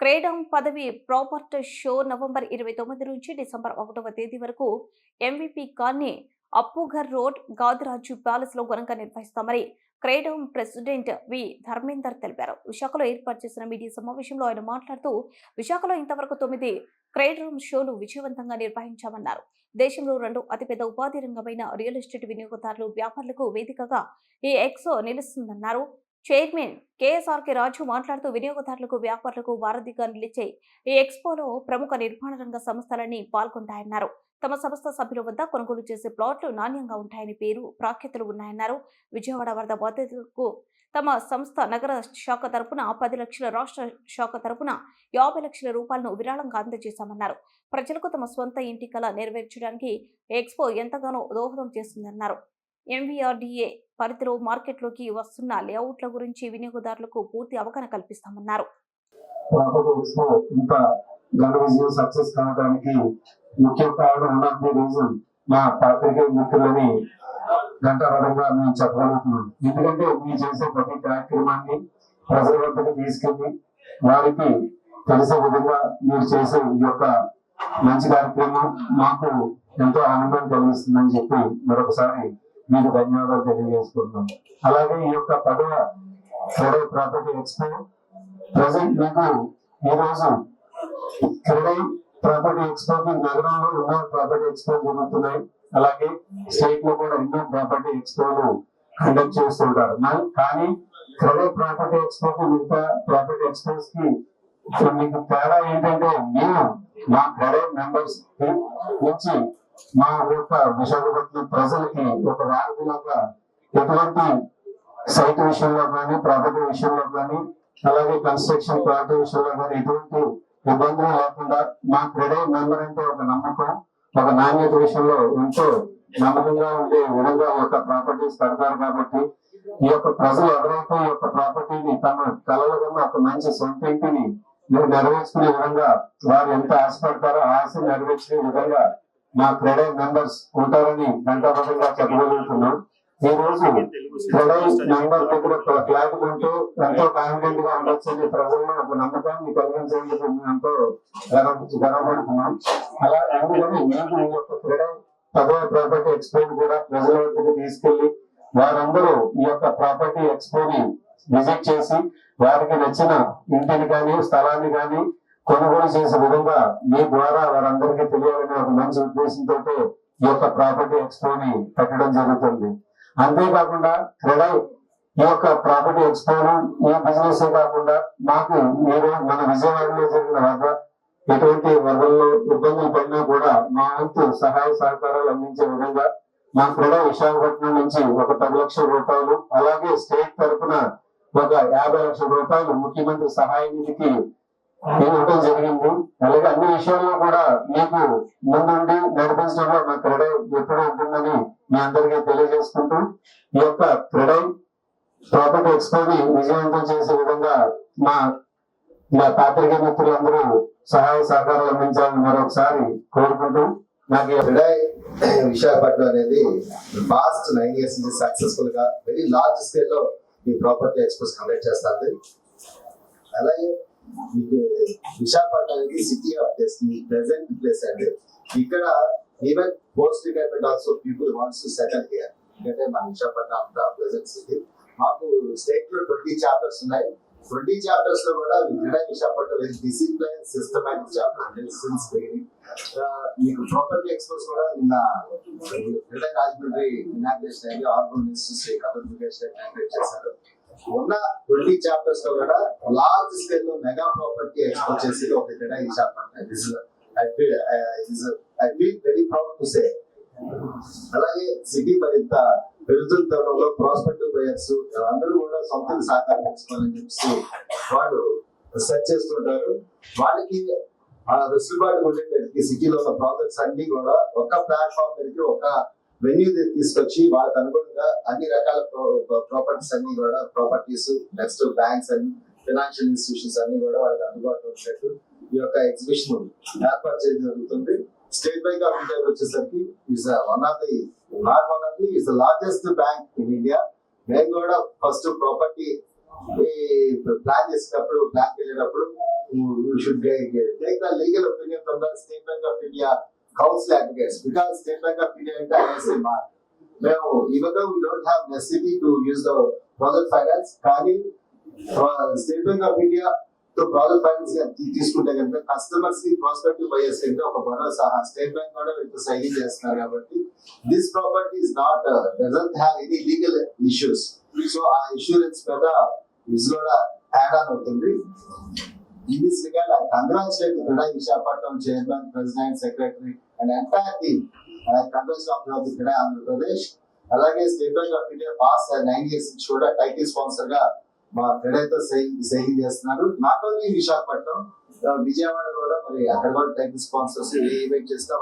క్రేడామ్ పదవి property show November 29 నుంచి December 1వ తేదీ వరకు MVP colony, Appughar road, Gadiraju palace లో ఘనంగా నిర్వహిస్తామని క్రేడామ్ ప్రెసిడెంట్ వి ధర్మేందర్ తెలిపారు. విశాఖలో ఏర్పాటు చేసిన మీడియా సమావేశంలో ఆయన మాట్లాడుతూ, విశాఖలో ఇంతవరకు 9 క్రేడామ్ షోలు విజయవంతంగా నిర్వహించామన్నారు. దేశంలో 2 అతిపెద్ద ఉపాధి రంగమైన రియల్ ఎస్టేట్ వినియోగదారులు, వ్యాపారులకు వేదికగా ఈ ఎక్స్పో నిలుస్తుందన్నారు. చైర్మన్ కేఎస్ఆర్కే రాజు మాట్లాడుతూ, వినియోగదారులకు, వ్యాపారులకు వారధిగా నిలిచే ఈ ఎక్స్పోలో ప్రముఖ నిర్మాణ రంగ సంస్థలన్నీ పాల్గొంటాయన్నారు. తమ సంస్థ సభ్యుల వద్ద కొనుగోలు చేసే ప్లాట్లు నాణ్యంగా ఉంటాయని పేరు ప్రాఖ్యాతులు ఉన్నాయన్నారు. విజయవాడ వరద బాధితులకు తమ సంస్థ నగర శాఖ తరపున 10 లక్షల, రాష్ట్ర శాఖ తరపున 50 లక్షల రూపాయలను విరాళంగా అందజేశామన్నారు. ప్రజలకు తమ స్వంత ఇంటి కల నెరవేర్చడానికి ఎక్స్పో ఎంతగానో దోహదం చేస్తుందన్నారు. ఎంవీఆర్డీఏ పరిధిలో మార్కెట్లోకి వస్తున్న లేఅవుట్ల గురించి వినియోగదారులకు పూర్తి అవగాహన కల్పిస్తామన్నారు. సక్సెస్ కావడానికి ముఖ్య కారణం మా పాత్రికేయ మిత్రులని గంటాపరంగా మేము చెప్పగలుగుతున్నాం. ఎందుకంటే మీరు చేసే ప్రతి కార్యక్రమాన్ని ప్రజల వద్దకు తీసుకెళ్లి వారికి తెలిసే విధంగా మీరు చేసే ఈ యొక్క మంచి కార్యక్రమం మాకు ఎంతో ఆనందం కలిగిస్తుందని చెప్పి మరొకసారి మీకు ధన్యవాదాలు తెలియజేసుకుంటున్నాం. అలాగే ఈ యొక్క 10వ క్రెడై ప్రాపర్టీ ఎక్స్పో ప్రజెంట్ మీకు ఈ రోజు క్రెడై ప్రాపర్టీ ఎక్స్పోకి నగరంలో ఎన్నో ప్రాపర్టీ ఎక్స్పో జరుగుతున్నాయి. అలాగే స్టేట్ లో కూడా ఎన్నో ప్రాపర్టీ ఎక్స్పోలు కండక్ట్ చేస్తుంటారు. కానీ క్రెడై ప్రాపర్టీ ఎక్స్పోకి మిగతా ప్రాపర్టీ ఎక్స్పోస్ కి మీకు తేడా ఏంటంటే, మేము మా క్రెడై మెంబర్స్ నుంచి మా యొక్క విశాఖపట్నం ప్రజలకి ఒక వారధిలాగా ఎటువంటి సైట్ విషయంలో కానీ, ప్రాపర్టీ విషయంలో కానీ, అలాగే కన్స్ట్రక్షన్ ప్రాపర్టీ విషయంలో కానీ ఎటువంటి ఇబ్బందులు లేకుండా మా క్రెడై మెంబర్ అంటే ఒక నమ్మకం, ఒక నాణ్యత విషయంలో ఎంతో నమ్మకంగా ఉండే విధంగా ఒక ప్రాపర్టీస్ కడతారు. కాబట్టి ఈ యొక్క ప్రజలు ఎవరైతే ఈ యొక్క ప్రాపర్టీని తమ కళల కన్నా ఒక మంచి సొంత ఇంటిని నెరవేర్చుకునే విధంగా వారు ఎంత ఆశపడతారో ఆ ఆశ నెరవేర్చుకునే విధంగా మా క్రెడై మెంబర్స్ ఉంటారని గంటాపరంగా చెప్పగలుగుతున్నాం. ఈ రోజు క్రెడై మెంబర్ దగ్గర ఫ్లాట్ కొంటూ ఎంతో కాన్ఫిడెంట్ గా ఉండొచ్చని ప్రజల్లో ఒక నమ్మకాన్ని కలిగించేందుకు మేము ఎంతో గర్వపడుతున్నాం. అలా అందుకని మేము ఈ యొక్క క్రెడై 10వ ప్రాపర్టీ ఎక్స్పోని కూడా ప్రజల వద్దకు తీసుకెళ్లి వారందరూ ఈ యొక్క ప్రాపర్టీ ఎక్స్పోని విజిట్ చేసి వారికి నచ్చిన ఇంటిని కానీ, స్థలాన్ని కానీ కొనుగోలు చేసే విధంగా మీ ద్వారా వారందరికీ తెలియాలనే ఒక మంచి ఉద్దేశంతో ఈ యొక్క ప్రాపర్టీ ఎక్స్పోని పెట్టడం జరుగుతుంది. అంతేకాకుండా క్రెడై ఈ యొక్క ప్రాపర్టీ ఎక్స్పోను ఈ బిజినెస్ కాకుండా మాకు మీరు మన విజయవాడలో జరిగిన వరద ఎటువంటి వరదల్లో ఇబ్బందులు పడినా కూడా మా వంతు సహాయ సహకారాలు అందించే విధంగా మా క్రెడై విశాఖపట్నం నుంచి ఒక 10 లక్షల రూపాయలు, అలాగే స్టేట్ తరఫున ఒక 50 లక్షల రూపాయలు ముఖ్యమంత్రి సహాయ నిధికి ఇవ్వడం జరిగింది. అలాగే అన్ని విషయాల్లో కూడా మీకు ముందుండి నడిపించడంలో మా క్రెడై ఎప్పుడూ ఉంటుందని మీ అందరికీ తెలియజేసుకుంటూ ఈ యొక్క క్రెడై ప్రాపర్టీ ఎక్స్పోని విజయవంతం చేసే విధంగా మా పాత్రికేయ మిత్రులందరూ సహాయ సహకారాలు అందించాలని మరొకసారి కోరుకుంటూ, నాకు క్రెడై విశాఖపట్నం అనేది పాస్ట్ 9 years నుంచి సక్సెస్ఫుల్ గా వెరీ లార్జ్ స్కేల్ లో ఈ ప్రాపర్టీ ఎక్స్పోస్ కండక్ట్ చేస్తుంది. అలాగే విశాఖపట్నం అనేది city of destiny, present place అండి. ఇక్కడ even post retirement also people wants to settle here. ఎందుకంటే మన విశాఖపట్నం అంతా ప్రెసెంట్ సిటీ. మాకు స్టేట్ లో 20 చాప్టర్స్ ఉన్నాయి. 20 చాప్టర్స్ లో కూడా CREDAI Visakhapatnam very discipline systematic chapter అంటే సిన్స్ బిగినింగ్. మీకు ప్రాపర్టీ ఎక్స్పోస్ కూడా నిన్న క్రెడై రాజమండ్రి ఇనాగ్రేషన్ అయింది. ఆర్గన్ మినిస్టర్ ఇనాగ్రేట్ చేశారు. ఉన్న 20 చాప్టర్స్ లో కూడా లార్జ్ స్కేల్ లో మెగా ప్రాపర్టీ ఎక్స్పో చేసి ఒక CREDAI Visakhapatnam. I feel very proud to say. అలాగే సిటీ మరింత పెరుగుతున్న తరుణంలో ప్రాస్పెక్టివ్ బయర్స్ అందరూ కూడా సొంత సహకారం చేసుకోవాలని చెప్పి వాళ్ళు సెర్చ్ చేస్తుంటారు. వాళ్ళకి వెసులుబాటు ఉండేటట్టుకి సిటీలో ఉన్న ప్రాజెక్ట్స్ అన్ని కూడా ఒక ప్లాట్ఫామ్ మీదకి ఒక వెన్యూ తీసుకొచ్చి వాళ్ళకి అనుగుణంగా అన్ని రకాల ప్రాపర్టీస్ అన్ని కూడా properties next banks and financial institutions అన్ని కూడా వాళ్ళకి అందుబాటులో ఉండేట్టు ఈ యొక్క ఎగ్జిబిషన్ ఏర్పాటు చేయడం జరుగుతుంది. స్టేట్ బ్యాంక్ ఆఫ్ ఇండియా వచ్చేసరికి is the largest bank in India. మేము కూడా ఫస్ట్ ప్రాపర్టీ ప్లాన్ చేసేటప్పుడు ప్లాన్ వెళ్ళేటప్పుడు should take the legal opinion from the state bank of India council advocates because state bank of India అంటే ISI mark. మేము even though we don't have necessity to use the project finance, కానీ state bank of India తో project finance తీసుకుంటే కనుక customers కి prospective buyers అంటే ఒక భరోసా state bank కూడా వీళ్ళతో సైనింగ్ చేస్తున్నారు కాబట్టి this property is not doesn't have any legal issues. So ఆ ఇన్సూరెన్స్ మీద ఇది కూడా యాడ్ ఆన్ అవుతుంది. In this regard, I congratulate the Credai Visakhapatnam Chairman, President, Secretary, and entire team. And I congratulate of the Credai Andhra Pradesh. అలాగే state bank of India pass 9 years నుంచి కూడా title sponsor గా మా క్రెడైతో sign చేస్తున్నారు. Not only Visakhapatnam, Vijayawada కూడా మరి అక్కడ కూడా టైటిల్ స్పాన్సర్స్ ఏ ఈవెంట్ చేసినా